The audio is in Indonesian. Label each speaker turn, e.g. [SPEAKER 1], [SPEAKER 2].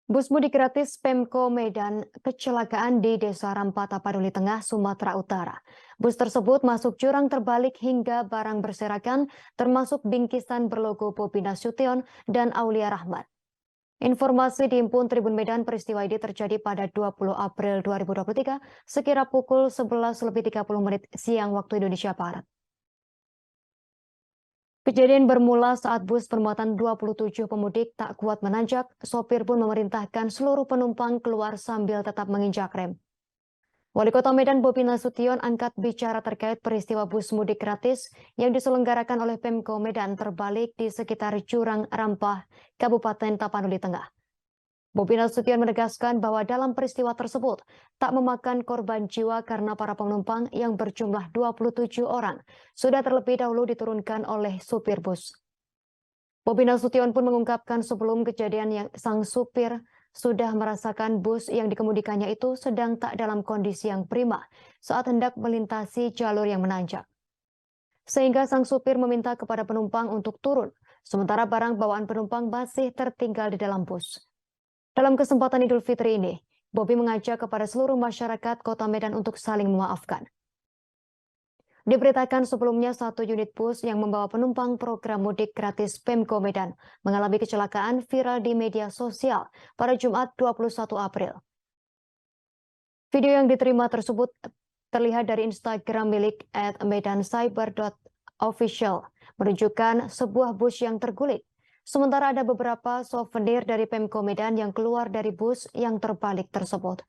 [SPEAKER 1] Bus mudik gratis Pemko Medan kecelakaan di Desa Rampata Paduli Tengah, Sumatera Utara. Bus tersebut masuk jurang terbalik hingga barang berserakan, termasuk bingkisan berlogo Bobi Nasution dan Aulia Rahmat. Informasi dihimpun Tribun Medan. Peristiwa ini terjadi pada 20 April 2023 sekira pukul 11.30 siang waktu Indonesia Barat. Kejadian bermula saat bus bermuatan 27 pemudik tak kuat menanjak, sopir pun memerintahkan seluruh penumpang keluar sambil tetap menginjak rem. Wali Kota Medan Bobi Nasution angkat bicara terkait peristiwa bus mudik gratis yang diselenggarakan oleh Pemko Medan terbalik di sekitar Jurang Rampah, Kabupaten Tapanuli Tengah. Bobi Nasution menegaskan bahwa dalam peristiwa tersebut tak memakan korban jiwa karena para penumpang yang berjumlah 27 orang sudah terlebih dahulu diturunkan oleh supir bus. Bobi Nasution pun mengungkapkan sebelum kejadian yang sang supir sudah merasakan bus yang dikemudikannya itu sedang tak dalam kondisi yang prima saat hendak melintasi jalur yang menanjak. Sehingga sang supir meminta kepada penumpang untuk turun, sementara barang bawaan penumpang masih tertinggal di dalam bus. Dalam kesempatan Idul Fitri ini, Bobi mengajak kepada seluruh masyarakat Kota Medan untuk saling memaafkan. Diberitakan sebelumnya satu unit bus yang membawa penumpang program mudik gratis Pemko Medan mengalami kecelakaan viral di media sosial pada Jumat 21 April. Video yang diterima tersebut terlihat dari Instagram milik @medancyber.official menunjukkan sebuah bus yang terguling. Sementara ada beberapa souvenir dari Pemko Medan yang keluar dari bus yang terbalik tersebut.